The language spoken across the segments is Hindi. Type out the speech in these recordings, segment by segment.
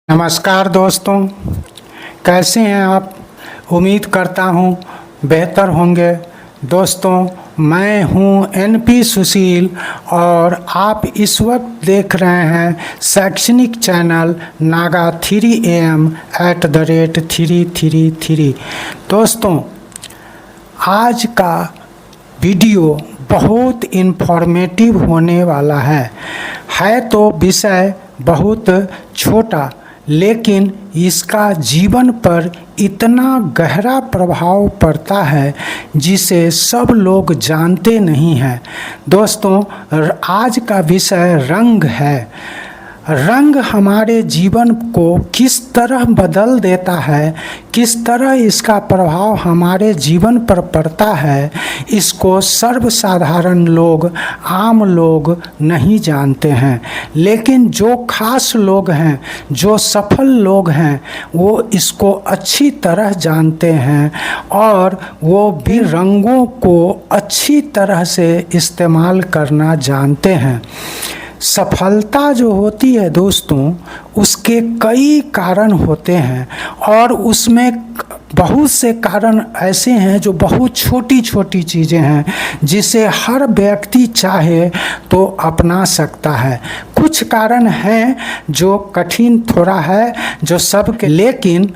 नमस्कार दोस्तों, कैसे हैं आप। उम्मीद करता हूं बेहतर होंगे। दोस्तों, मैं हूं एनपी सुशील और आप इस वक्त देख रहे हैं शैक्षणिक चैनल नागा 3am@333। दोस्तों, आज का वीडियो बहुत इन्फॉर्मेटिव होने वाला है तो विषय बहुत छोटा, लेकिन इसका जीवन पर इतना गहरा प्रभाव पड़ता है जिसे सब लोग जानते नहीं हैं। दोस्तों, आज का विषय रंग है। रंग हमारे जीवन को किस तरह बदल देता है, किस तरह इसका प्रभाव हमारे जीवन पर पड़ता है, इसको सर्वसाधारण लोग, आम लोग नहीं जानते हैं। लेकिन जो खास लोग हैं, जो सफल लोग हैं, वो इसको अच्छी तरह जानते हैं और वो भी रंगों को अच्छी तरह से इस्तेमाल करना जानते हैं। सफलता जो होती है दोस्तों, उसके कई कारण होते हैं और उसमें बहुत से कारण ऐसे हैं जो बहुत छोटी छोटी चीज़ें हैं जिसे हर व्यक्ति चाहे तो अपना सकता है। कुछ कारण हैं जो कठिन थोड़ा है, जो सबके, लेकिन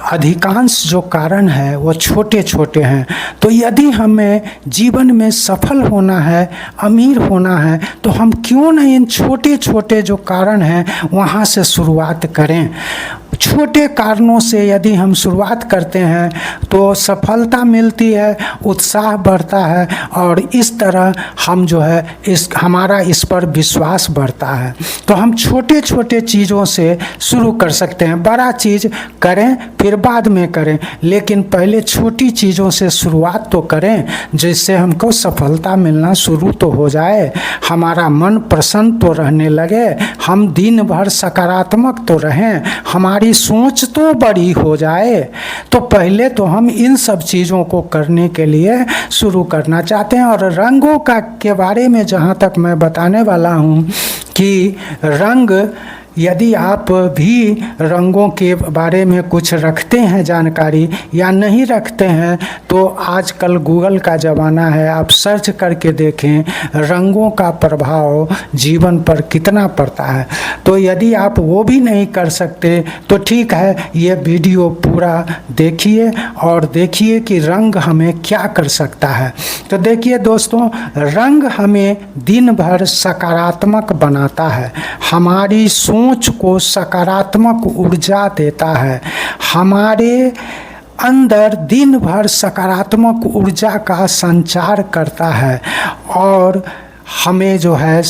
अधिकांश जो कारण है वो छोटे छोटे हैं। तो यदि हमें जीवन में सफल होना है, अमीर होना है, तो हम क्यों नहीं इन छोटे छोटे जो कारण हैं वहाँ से शुरुआत करें। छोटे कारणों से यदि हम शुरुआत करते हैं तो सफलता मिलती है, उत्साह बढ़ता है और इस तरह हम जो है हमारा इस पर विश्वास बढ़ता है। तो हम छोटे छोटे चीज़ों से शुरू कर सकते हैं। बड़ा चीज़ करें फिर बाद में करें, लेकिन पहले छोटी चीज़ों से शुरुआत तो करें जिससे हमको सफलता मिलना शुरू तो हो जाए, हमारा मन प्रसन्न तो रहने लगे, हम दिन भर सकारात्मक तो रहें, हमारी सोच तो बड़ी हो जाए। तो पहले तो हम इन सब चीज़ों को करने के लिए शुरू करना चाहते हैं। और रंगों का के बारे में जहाँ तक मैं बताने वाला हूँ कि रंग, यदि आप भी रंगों के बारे में कुछ रखते हैं जानकारी या नहीं रखते हैं, तो आजकल गूगल का ज़माना है, आप सर्च करके देखें रंगों का प्रभाव जीवन पर कितना पड़ता है। तो यदि आप वो भी नहीं कर सकते तो ठीक है, ये वीडियो पूरा देखिए और देखिए कि रंग हमें क्या कर सकता है। तो देखिए दोस्तों, रंग हमें दिन भर सकारात्मक बनाता है, हमारी सोच को सकारात्मक ऊर्जा देता है, हमारे अंदर दिन भर सकारात्मक ऊर्जा का संचार करता है और हमें जो है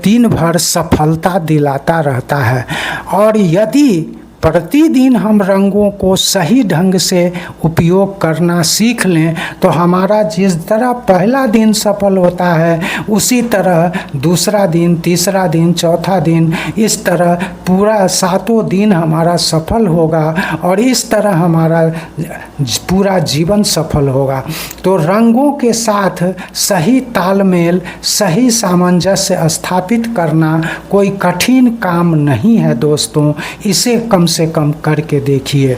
दिन भर सफलता दिलाता रहता है। और यदि प्रतिदिन हम रंगों को सही ढंग से उपयोग करना सीख लें तो हमारा जिस तरह पहला दिन सफल होता है उसी तरह दूसरा दिन, तीसरा दिन, चौथा दिन, इस तरह पूरा 7 दिन हमारा सफल होगा और इस तरह हमारा पूरा जीवन सफल होगा। तो रंगों के साथ सही तालमेल, सही सामंजस्य स्थापित करना कोई कठिन काम नहीं है दोस्तों। इसे कम से कम करके देखिए।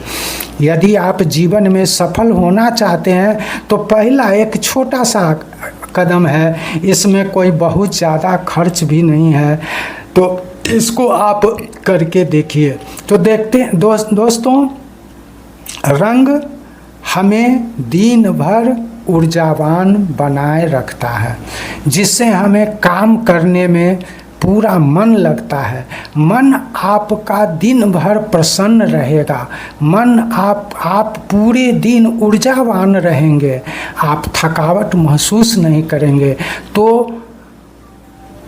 यदि आप जीवन में सफल होना चाहते हैं तो पहला एक छोटा सा कदम है, इसमें कोई बहुत ज़्यादा खर्च भी नहीं है, तो इसको आप करके देखिए। तो देखते हैं दोस्तों, रंग हमें दिन भर ऊर्जावान बनाए रखता है, जिससे हमें काम करने में पूरा मन लगता है। मन आपका दिन भर प्रसन्न रहेगा, मन आप पूरे दिन ऊर्जावान रहेंगे, आप थकावट महसूस नहीं करेंगे। तो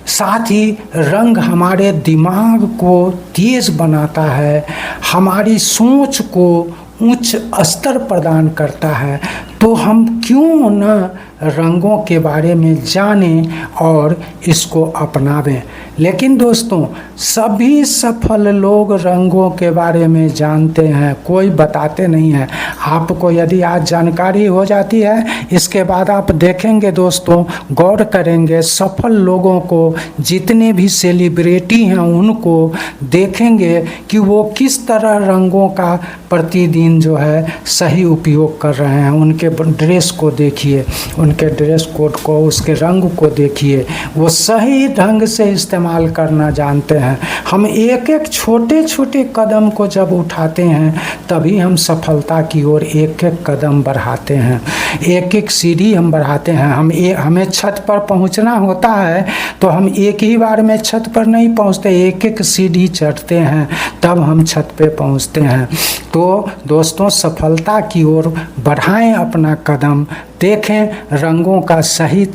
साथ ही रंग हमारे दिमाग को तेज बनाता है, हमारी सोच को उच्च स्तर प्रदान करता है। तो हम क्यों न रंगों के बारे में जानें और इसको अपनावें। लेकिन दोस्तों, सभी सफल लोग रंगों के बारे में जानते हैं, कोई बताते नहीं है। आपको यदि आज जानकारी हो जाती है, इसके बाद आप देखेंगे दोस्तों, गौर करेंगे, सफल लोगों को, जितने भी सेलिब्रिटी हैं उनको देखेंगे कि वो किस तरह रंगों का प्रतिदिन जो है सही उपयोग कर रहे हैं। उनके ड्रेस को देखिए, उनके ड्रेस कोड को, उसके रंग को देखिए, वो सही ढंग से इस्तेमाल करना जानते हैं। हम एक एक छोटे छोटे कदम को जब उठाते हैं तभी हम सफलता की ओर एक एक कदम बढ़ाते हैं, एक एक सीढ़ी हम बढ़ाते हैं। हमें छत पर पहुंचना होता है तो हम एक ही बार में छत पर नहीं पहुंचते, एक एक सीढ़ी चढ़ते हैं, तब हम छत पे पहुंचते हैं। तो दोस्तों, सफलता की ओर बढ़ाएं अपना कदम, देखें, रंगों का सही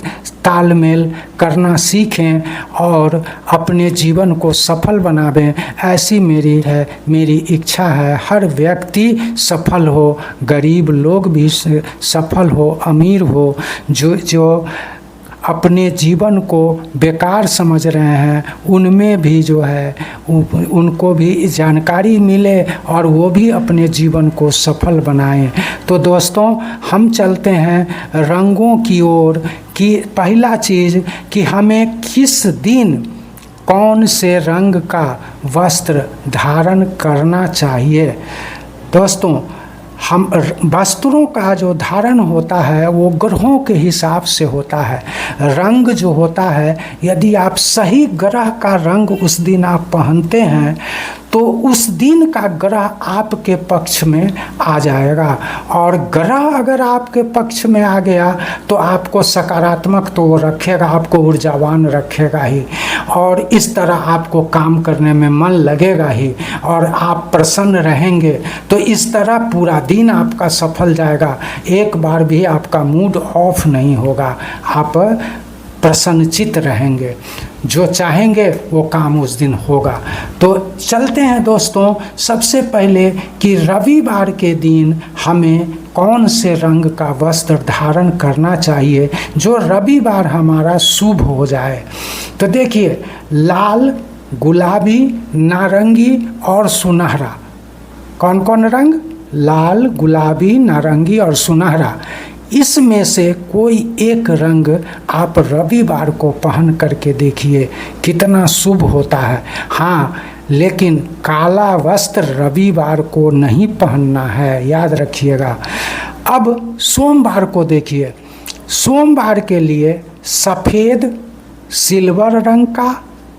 तालमेल करना सीखें और अपने जीवन को सफल बनावें। ऐसी मेरी इच्छा है। हर व्यक्ति सफल हो, गरीब लोग भी सफल हो, अमीर हो, जो अपने जीवन को बेकार समझ रहे हैं उनमें भी जो है उनको भी जानकारी मिले और वो भी अपने जीवन को सफल बनाएं। तो दोस्तों, हम चलते हैं रंगों की ओर कि पहला चीज़ कि हमें किस दिन कौन से रंग का वस्त्र धारण करना चाहिए। दोस्तों, हम वस्त्रों का जो धारण होता है वो ग्रहों के हिसाब से होता है। रंग जो होता है, यदि आप सही ग्रह का रंग उस दिन आप पहनते हैं तो उस दिन का ग्रह आपके पक्ष में आ जाएगा, और ग्रह अगर आपके पक्ष में आ गया तो आपको सकारात्मक तो वो रखेगा, आपको ऊर्जावान रखेगा ही, और इस तरह आपको काम करने में मन लगेगा ही और आप प्रसन्न रहेंगे। तो इस तरह पूरा दिन आपका सफल जाएगा, एक बार भी आपका मूड ऑफ नहीं होगा, आप प्रसन्नचित रहेंगे, जो चाहेंगे वो काम उस दिन होगा। तो चलते हैं दोस्तों, सबसे पहले कि रविवार के दिन हमें कौन से रंग का वस्त्र धारण करना चाहिए जो रविवार हमारा शुभ हो जाए। तो देखिए, लाल, गुलाबी, नारंगी और सुनहरा। कौन कौन रंग? लाल, गुलाबी, नारंगी और सुनहरा। इसमें से कोई एक रंग आप रविवार को पहन करके देखिए कितना शुभ होता है। हाँ, लेकिन काला वस्त्र रविवार को नहीं पहनना है, याद रखिएगा। अब सोमवार को देखिए, सोमवार के लिए सफ़ेद, सिल्वर रंग का,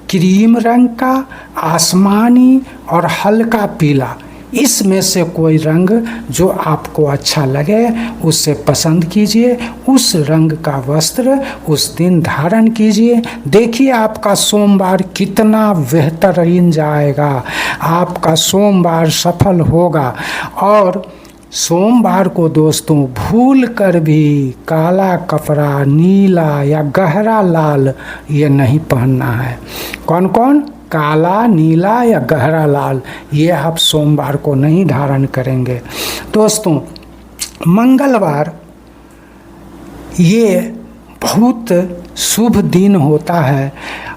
क्रीम रंग का, आसमानी और हल्का पीला, इसमें से कोई रंग जो आपको अच्छा लगे उससे पसंद कीजिए, उस रंग का वस्त्र उस दिन धारण कीजिए। देखिए आपका सोमवार कितना बेहतरीन जाएगा, आपका सोमवार सफल होगा। और सोमवार को दोस्तों भूल कर भी काला कपड़ा, नीला या गहरा लाल ये नहीं पहनना है। कौन कौन? काला, नीला या गहरा लाल, ये आप सोमवार को नहीं धारण करेंगे। दोस्तों, मंगलवार ये बहुत शुभ दिन होता है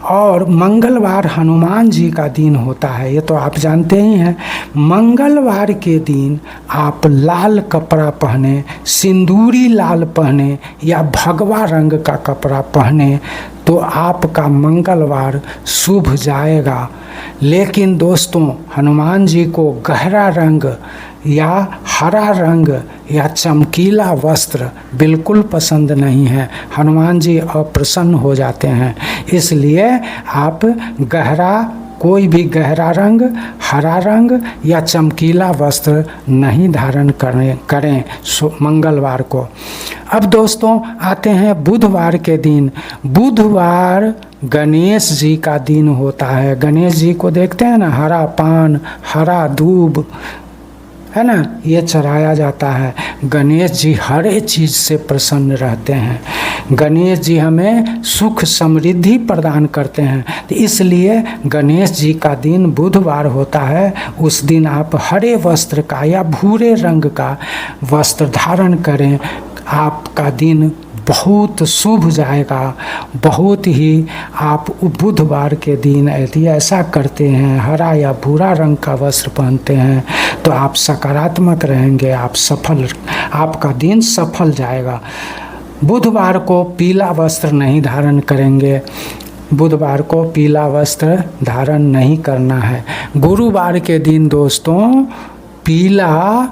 और मंगलवार हनुमान जी का दिन होता है, ये तो आप जानते ही हैं। मंगलवार के दिन आप लाल कपड़ा पहने, सिंदूरी लाल पहने या भगवा रंग का कपड़ा पहने तो आपका मंगलवार शुभ जाएगा। लेकिन दोस्तों, हनुमान जी को गहरा रंग या हरा रंग या चमकीला वस्त्र बिल्कुल पसंद नहीं है, हनुमान जी अप्रसन्न हो जाते हैं। इसलिए आप कोई भी गहरा रंग, हरा रंग या चमकीला वस्त्र नहीं धारण करें मंगलवार को। अब दोस्तों आते हैं बुधवार के दिन। बुधवार गणेश जी का दिन होता है। गणेश जी को देखते हैं ना, हरा पान, हरा दूब है ना, ये चढ़ाया जाता है। गणेश जी हर एक चीज़ से प्रसन्न रहते हैं। गणेश जी हमें सुख समृद्धि प्रदान करते हैं, तो इसलिए गणेश जी का दिन बुधवार होता है। उस दिन आप हरे वस्त्र का या भूरे रंग का वस्त्र धारण करें, आपका दिन बहुत शुभ जाएगा। बहुत ही आप बुधवार के दिन यदि ऐसा करते हैं, हरा या भूरा रंग का वस्त्र पहनते हैं, तो आप सकारात्मक रहेंगे, आपका दिन सफल जाएगा। बुधवार को पीला वस्त्र नहीं धारण करेंगे, बुधवार को पीला वस्त्र धारण नहीं करना है। गुरुवार के दिन दोस्तों पीला,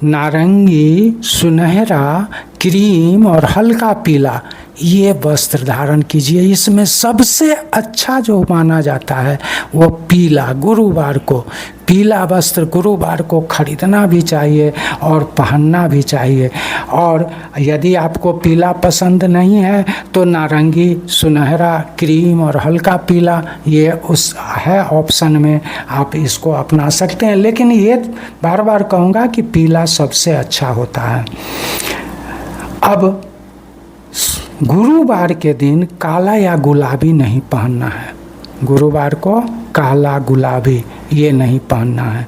नारंगी, सुनहरा, क्रीम और हल्का पीला ये वस्त्र धारण कीजिए। इसमें सबसे अच्छा जो माना जाता है वो पीला। गुरुवार को पीला वस्त्र गुरुवार को खरीदना भी चाहिए और पहनना भी चाहिए। और यदि आपको पीला पसंद नहीं है तो नारंगी, सुनहरा, क्रीम और हल्का पीला ये उस है ऑप्शन में, आप इसको अपना सकते हैं। लेकिन ये बार बार कहूँगा कि पीला सबसे अच्छा होता है। अब गुरुवार के दिन काला या गुलाबी नहीं पहनना है। गुरुवार को काला, गुलाबी ये नहीं पहनना है।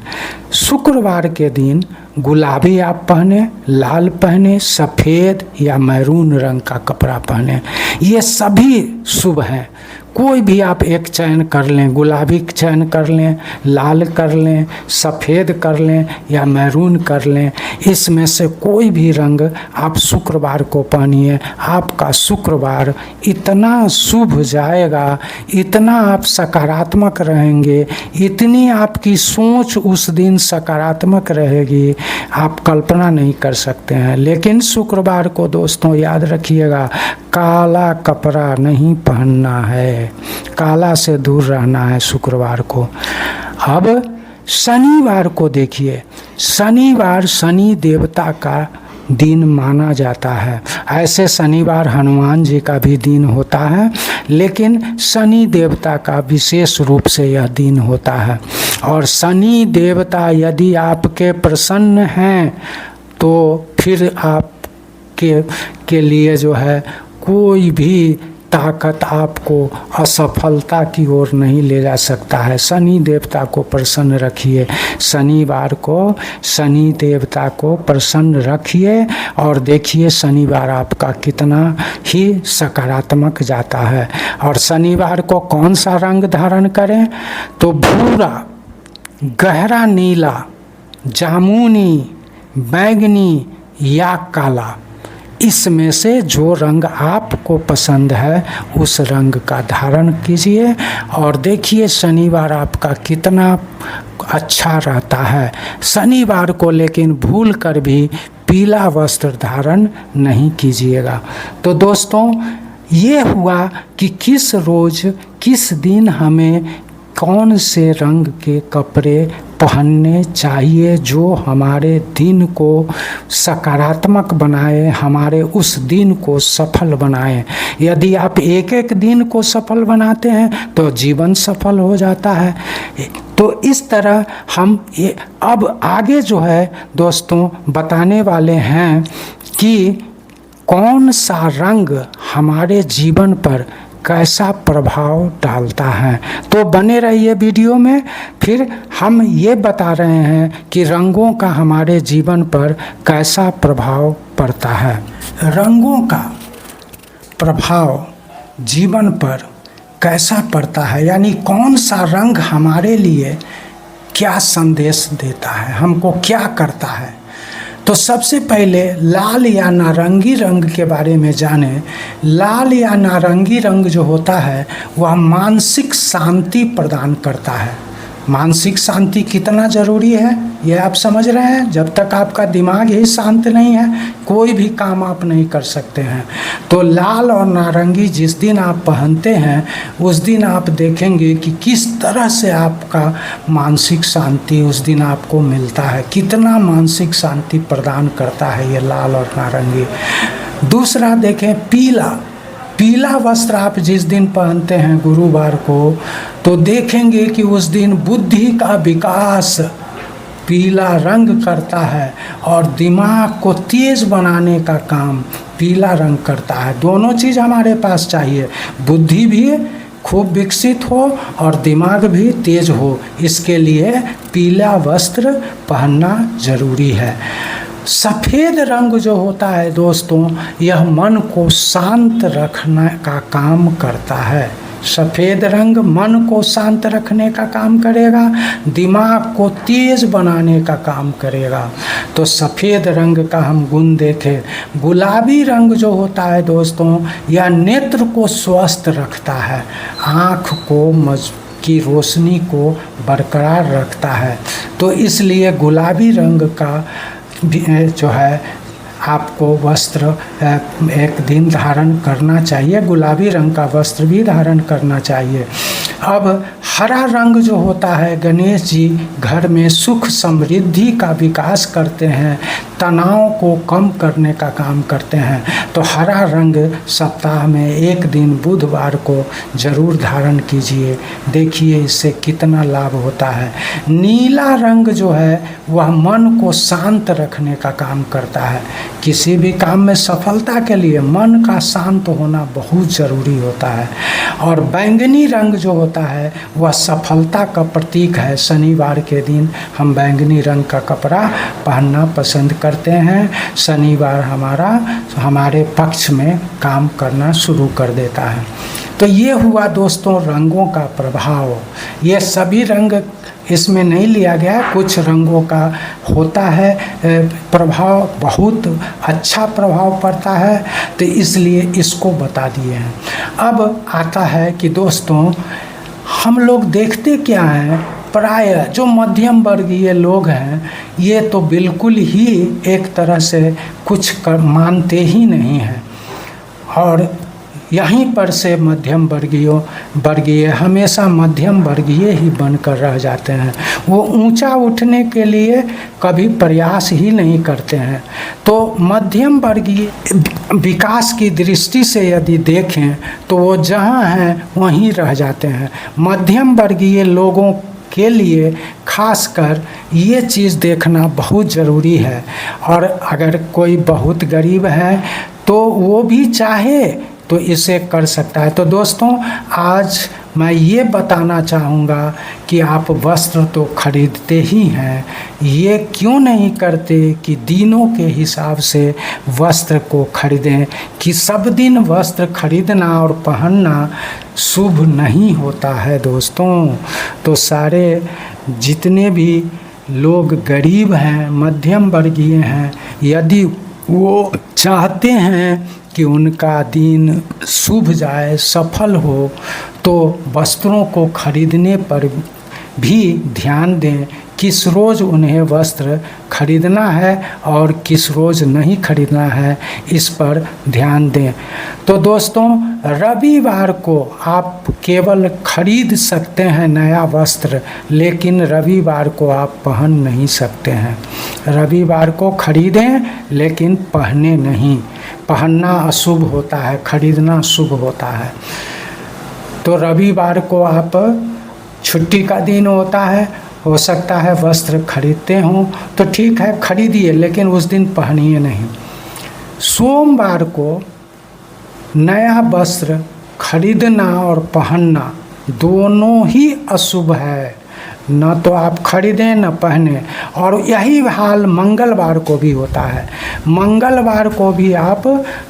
शुक्रवार के दिन गुलाबी आप पहने, लाल पहने, सफ़ेद या मैरून रंग का कपड़ा पहने, ये सभी शुभ हैं। कोई भी आप एक चयन कर लें, गुलाबी चयन कर लें, लाल कर लें, सफ़ेद कर लें या मैरून कर लें, इसमें से कोई भी रंग आप शुक्रवार को पहनिए। आपका शुक्रवार इतना शुभ जाएगा, इतना आप सकारात्मक रहेंगे, इतनी आपकी सोच उस दिन सकारात्मक रहेगी, आप कल्पना नहीं कर सकते हैं। लेकिन शुक्रवार को दोस्तों याद रखिएगा, काला कपड़ा नहीं पहनना है, काला से दूर रहना है शुक्रवार को। अब शनिवार को देखिए, शनिवार शनि देवता का दिन माना जाता है। ऐसे शनिवार हनुमान जी का भी दिन होता है, लेकिन शनि देवता का विशेष रूप से यह दिन होता है। और शनि देवता यदि आपके प्रसन्न हैं तो फिर आपके लिए जो है कोई भी ताकत आपको असफलता की ओर नहीं ले जा सकता है। शनि देवता को प्रसन्न रखिए, शनिवार को शनि देवता को प्रसन्न रखिए और देखिए शनिवार आपका कितना ही सकारात्मक जाता है। और शनिवार को कौन सा रंग धारण करें, तो भूरा, गहरा नीला, जामुनी, बैंगनी या काला, इसमें से जो रंग आपको पसंद है उस रंग का धारण कीजिए और देखिए शनिवार आपका कितना अच्छा रहता है। शनिवार को लेकिन भूल कर भी पीला वस्त्र धारण नहीं कीजिएगा। तो दोस्तों ये हुआ कि किस रोज़ किस दिन हमें कौन से रंग के कपड़े पहनने चाहिए जो हमारे दिन को सकारात्मक बनाए, हमारे उस दिन को सफल बनाए। यदि आप एक एक दिन को सफल बनाते हैं तो जीवन सफल हो जाता है। तो इस तरह हम ये अब आगे जो है दोस्तों बताने वाले हैं कि कौन सा रंग हमारे जीवन पर कैसा प्रभाव डालता है। तो बने रहिए वीडियो में। फिर हम ये बता रहे हैं कि रंगों का हमारे जीवन पर कैसा प्रभाव पड़ता है। रंगों का प्रभाव जीवन पर कैसा पड़ता है, यानी कौन सा रंग हमारे लिए क्या संदेश देता है, हमको क्या करता है। तो सबसे पहले लाल या नारंगी रंग के बारे में जानें। लाल या नारंगी रंग जो होता है वह मानसिक शांति प्रदान करता है। मानसिक शांति कितना ज़रूरी है ये आप समझ रहे हैं। जब तक आपका दिमाग ही शांत नहीं है कोई भी काम आप नहीं कर सकते हैं। तो लाल और नारंगी जिस दिन आप पहनते हैं उस दिन आप देखेंगे कि किस तरह से आपका मानसिक शांति उस दिन आपको मिलता है, कितना मानसिक शांति प्रदान करता है ये लाल और नारंगी। दूसरा देखें पीला। पीला वस्त्र आप जिस दिन पहनते हैं गुरुवार को तो देखेंगे कि उस दिन बुद्धि का विकास पीला रंग करता है और दिमाग को तेज़ बनाने का काम पीला रंग करता है। दोनों चीज़ हमारे पास चाहिए, बुद्धि भी खूब विकसित हो और दिमाग भी तेज हो, इसके लिए पीला वस्त्र पहनना ज़रूरी है। सफ़ेद रंग जो होता है दोस्तों, यह मन को शांत रखने का काम करता है। सफ़ेद रंग मन को शांत रखने का काम करेगा, दिमाग को तेज बनाने का काम करेगा। तो सफ़ेद रंग का हम गुण देखें। गुलाबी रंग जो होता है दोस्तों, यह नेत्र को स्वस्थ रखता है, आँख को की रोशनी को बरकरार रखता है। तो इसलिए गुलाबी रंग का जो है आपको वस्त्र एक दिन धारण करना चाहिए, गुलाबी रंग का वस्त्र भी धारण करना चाहिए। अब हरा रंग जो होता है, गणेश जी घर में सुख समृद्धि का विकास करते हैं, तनाव को कम करने का काम करते हैं। तो हरा रंग सप्ताह में एक दिन बुधवार को जरूर धारण कीजिए, देखिए इससे कितना लाभ होता है। नीला रंग जो है वह मन को शांत रखने का काम करता है। किसी भी काम में सफलता के लिए मन का शांत होना बहुत ज़रूरी होता है। और बैंगनी रंग जो होता है वह सफलता का प्रतीक है। शनिवार के दिन हम बैंगनी रंग का कपड़ा पहनना पसंद करते हैं। शनिवार हमारे पक्ष में काम करना शुरू कर देता है। तो ये हुआ दोस्तों रंगों का प्रभाव। ये सभी रंग इसमें नहीं लिया गया, कुछ रंगों का होता है प्रभाव, बहुत अच्छा प्रभाव पड़ता है, तो इसलिए इसको बता दिए हैं। अब आता है कि दोस्तों हम लोग देखते क्या हैं, प्राय जो मध्यम वर्गीय लोग हैं ये तो बिल्कुल ही एक तरह से कुछ मानते ही नहीं हैं, और यहीं पर से मध्यम वर्गीय हमेशा मध्यम वर्गीय ही बनकर रह जाते हैं। वो ऊंचा उठने के लिए कभी प्रयास ही नहीं करते हैं। तो मध्यम वर्गीय विकास की दृष्टि से यदि देखें तो वो जहाँ हैं वहीं रह जाते हैं। मध्यम वर्गीय लोगों के लिए खासकर ये चीज़ देखना बहुत ज़रूरी है। और अगर कोई बहुत गरीब है तो वो भी चाहे तो इसे कर सकता है। तो दोस्तों आज मैं ये बताना चाहूँगा कि आप वस्त्र तो खरीदते ही हैं, ये क्यों नहीं करते कि दिनों के हिसाब से वस्त्र को खरीदें। कि सब दिन वस्त्र खरीदना और पहनना शुभ नहीं होता है दोस्तों। तो सारे जितने भी लोग गरीब हैं, मध्यम वर्गीय हैं, यदि वो चाहते हैं कि उनका दिन शुभ जाए, सफल हो, तो वस्त्रों को खरीदने पर भी ध्यान दें। किस रोज़ उन्हें वस्त्र खरीदना है और किस रोज़ नहीं खरीदना है, इस पर ध्यान दें। तो दोस्तों रविवार को आप केवल खरीद सकते हैं नया वस्त्र, लेकिन रविवार को आप पहन नहीं सकते हैं। रविवार को खरीदें लेकिन पहने नहीं। पहनना अशुभ होता है, खरीदना शुभ होता है। तो रविवार को आप छुट्टी का दिन होता है, हो सकता है वस्त्र खरीदते हों तो ठीक है खरीदिए, लेकिन उस दिन पहनिए नहीं। सोमवार को नया वस्त्र खरीदना और पहनना दोनों ही अशुभ है। न तो आप खरीदें न पहने। और यही हाल मंगलवार को भी होता है। मंगलवार को भी आप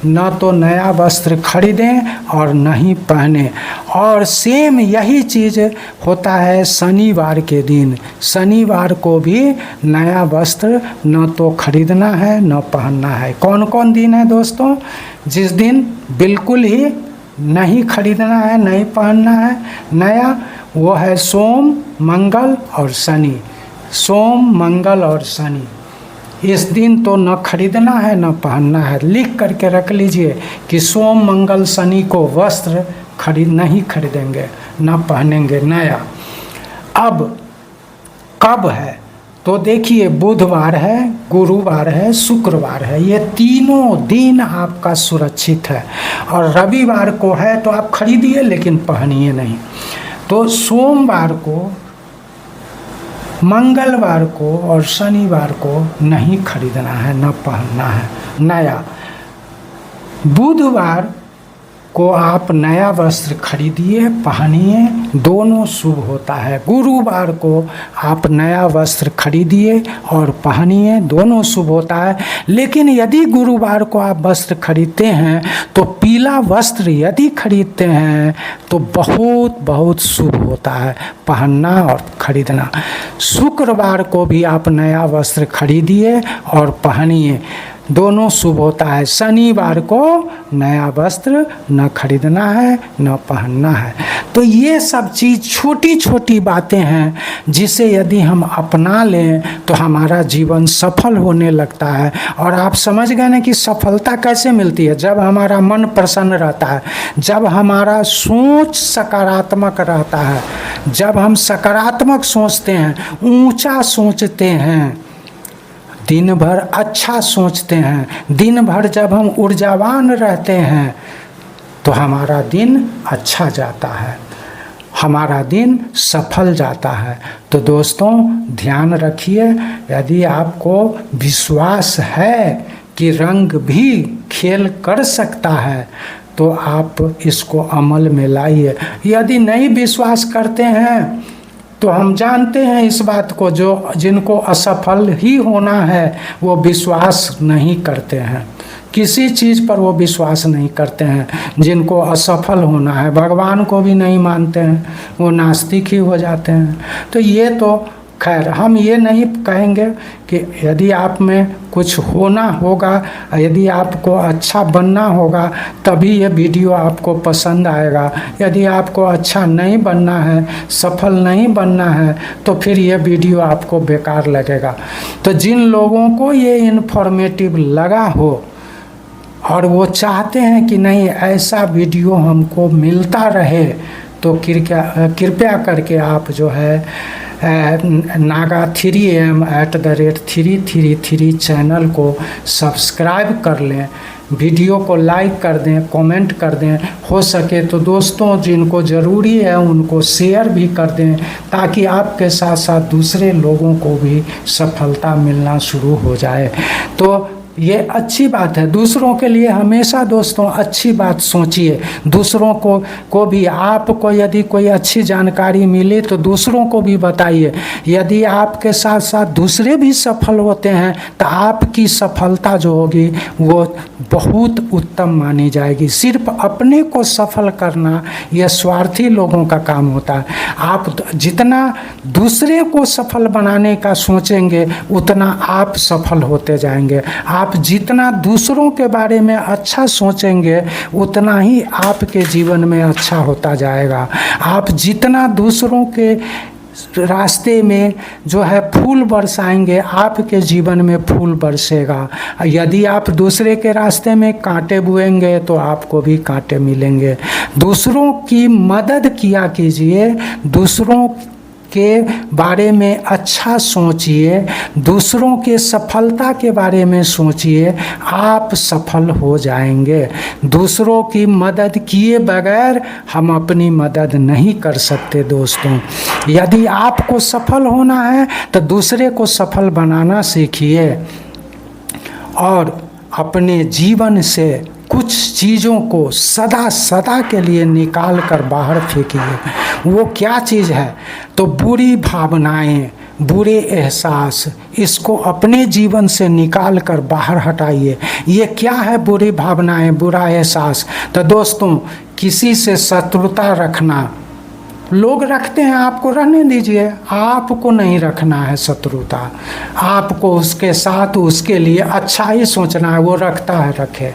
न तो नया वस्त्र खरीदें और न ही पहने। और सेम यही चीज़ होता है शनिवार के दिन। शनिवार को भी नया वस्त्र न तो खरीदना है न पहनना है। कौन कौन दिन है दोस्तों जिस दिन बिल्कुल ही नहीं खरीदना है, नहीं पहनना है नया? वो है सोम, मंगल और शनि। सोम, मंगल और शनि, इस दिन तो न खरीदना है न पहनना है। लिख करके रख लीजिए कि सोम, मंगल, शनि को वस्त्र नहीं खरीदेंगे, न पहनेंगे नया। अब कब है तो देखिए बुधवार है, गुरुवार है, शुक्रवार है, ये तीनों दिन आपका सुरक्षित है। और रविवार को है तो आप खरीदिए लेकिन पहनिए नहीं। तो सोमवार को, मंगलवार को और शनिवार को नहीं खरीदना है, न पहनना है नया। बुधवार को आप नया वस्त्र खरीदिए, पहनिए, दोनों शुभ होता है। गुरुवार को आप नया वस्त्र खरीदिए और पहनिए, दोनों शुभ होता है। लेकिन यदि गुरुवार को आप वस्त्र खरीदते हैं तो पीला वस्त्र यदि खरीदते हैं तो बहुत बहुत शुभ होता है पहनना और खरीदना। शुक्रवार को भी आप नया वस्त्र खरीदिए और पहनिए, दोनों शुभ होता है। शनिवार को नया वस्त्र न खरीदना है न पहनना है। तो ये सब चीज़ छोटी छोटी बातें हैं जिसे यदि हम अपना लें तो हमारा जीवन सफल होने लगता है। और आप समझ गए ना कि सफलता कैसे मिलती है? जब हमारा मन प्रसन्न रहता है, जब हमारा सोच सकारात्मक रहता है, जब हम सकारात्मक सोचते हैं, ऊंचा सोचते हैं, दिन भर अच्छा सोचते हैं, दिन भर जब हम ऊर्जावान रहते हैं तो हमारा दिन अच्छा जाता है, हमारा दिन सफल जाता है। तो दोस्तों ध्यान रखिए, यदि आपको विश्वास है कि रंग भी खेल कर सकता है तो आप इसको अमल में लाइए। यदि नहीं विश्वास करते हैं तो हम जानते हैं इस बात को, जो जिनको असफल ही होना है वो विश्वास नहीं करते हैं, किसी चीज़ पर वो विश्वास नहीं करते हैं। जिनको असफल होना है भगवान को भी नहीं मानते हैं, वो नास्तिक ही हो जाते हैं। तो ये तो खैर हम ये नहीं कहेंगे कि यदि आप में कुछ होना होगा, यदि आपको अच्छा बनना होगा तभी ये वीडियो आपको पसंद आएगा। यदि आपको अच्छा नहीं बनना है, सफल नहीं बनना है तो फिर ये वीडियो आपको बेकार लगेगा। तो जिन लोगों को ये इन्फॉर्मेटिव लगा हो और वो चाहते हैं कि नहीं ऐसा वीडियो हमको मिलता रहे तो कृपया करके आप जो है naga3am@333 चैनल को सब्सक्राइब कर लें, वीडियो को लाइक कर दें, कमेंट कर दें, हो सके तो दोस्तों जिनको ज़रूरी है उनको शेयर भी कर दें ताकि आपके साथ साथ दूसरे लोगों को भी सफलता मिलना शुरू हो जाए। तो ये अच्छी बात है। दूसरों के लिए हमेशा दोस्तों अच्छी बात सोचिए, दूसरों को भी आपको यदि कोई अच्छी जानकारी मिले तो दूसरों को भी बताइए। यदि आपके साथ साथ दूसरे भी सफल होते हैं तो आपकी सफलता जो होगी वो बहुत उत्तम मानी जाएगी। सिर्फ अपने को सफल करना यह स्वार्थी लोगों का काम होता है। आप जितना दूसरे को सफल बनाने का सोचेंगे उतना आप सफल होते जाएंगे। आप जितना दूसरों के बारे में अच्छा सोचेंगे उतना ही आपके जीवन में अच्छा होता जाएगा। आप जितना दूसरों के रास्ते में जो है फूल बरसाएंगे आपके जीवन में फूल बरसेगा। यदि आप दूसरे के रास्ते में कांटे बोएंगे तो आपको भी कांटे मिलेंगे। दूसरों की मदद किया कीजिए, दूसरों के बारे में अच्छा सोचिए, दूसरों के सफलता के बारे में सोचिए, आप सफल हो जाएंगे। दूसरों की मदद किए बगैर हम अपनी मदद नहीं कर सकते दोस्तों। यदि आपको सफल होना है तो दूसरे को सफल बनाना सीखिए और अपने जीवन से कुछ चीज़ों को सदा सदा के लिए निकाल कर बाहर फेंकिए। वो क्या चीज़ है? तो बुरी भावनाएं, बुरे एहसास, इसको अपने जीवन से निकाल कर बाहर हटाइए। ये क्या है बुरी भावनाएं, बुरा एहसास? तो दोस्तों किसी से शत्रुता रखना, लोग रखते हैं, आपको रहने दीजिए, आपको नहीं रखना है शत्रुता। आपको उसके साथ उसके लिए अच्छा ही सोचना है, वो रखता है रखे।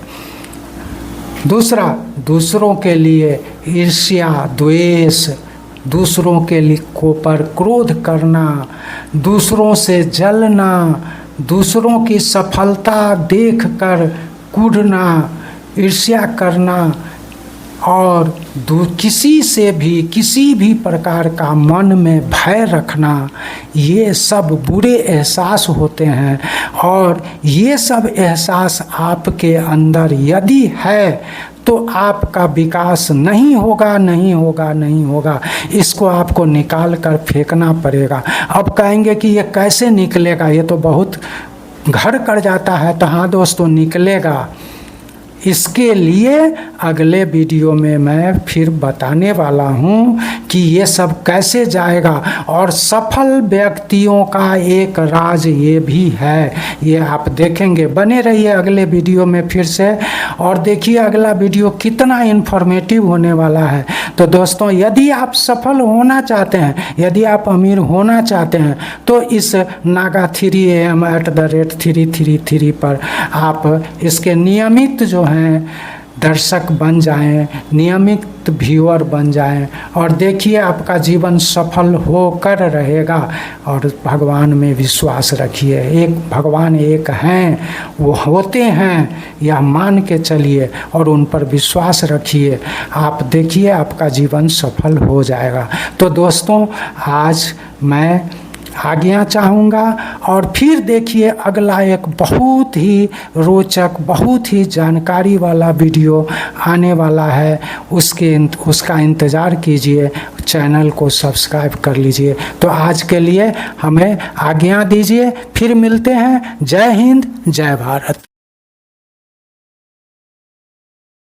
दूसरा, दूसरों के लिए ईर्ष्या, द्वेष, दूसरों के लिए पर क्रोध करना, दूसरों से जलना, दूसरों की सफलता देखकर कूदना, ईर्ष्या करना और किसी से भी किसी भी प्रकार का मन में भय रखना, ये सब बुरे एहसास होते हैं। और ये सब एहसास आपके अंदर यदि है तो आपका विकास नहीं होगा, नहीं होगा, नहीं होगा। इसको आपको निकाल कर फेंकना पड़ेगा। अब कहेंगे कि ये कैसे निकलेगा, ये तो बहुत घर कर जाता है। तो हाँ दोस्तों, निकलेगा। इसके लिए अगले वीडियो में मैं फिर बताने वाला हूँ कि ये सब कैसे जाएगा। और सफल व्यक्तियों का एक राज ये भी है, ये आप देखेंगे। बने रहिए अगले वीडियो में फिर से, और देखिए अगला वीडियो कितना इन्फॉर्मेटिव होने वाला है। तो दोस्तों, यदि आप सफल होना चाहते हैं, यदि आप अमीर होना चाहते हैं, तो इस नागा 3am@333 पर आप इसके नियमित जो हैं दर्शक बन जाएं, नियमित व्यूअर बन जाएं, और देखिए आपका जीवन सफल होकर रहेगा। और भगवान में विश्वास रखिए, एक भगवान एक हैं, वो होते हैं यह मान के चलिए और उन पर विश्वास रखिए। आप देखिए आपका जीवन सफल हो जाएगा। तो दोस्तों, आज मैं आज्ञा चाहूँगा, और फिर देखिए अगला एक बहुत ही रोचक, बहुत ही जानकारी वाला वीडियो आने वाला है। उसका इंतज़ार कीजिए, चैनल को सब्सक्राइब कर लीजिए। तो आज के लिए हमें आज्ञा दीजिए, फिर मिलते हैं। जय हिंद, जय भारत।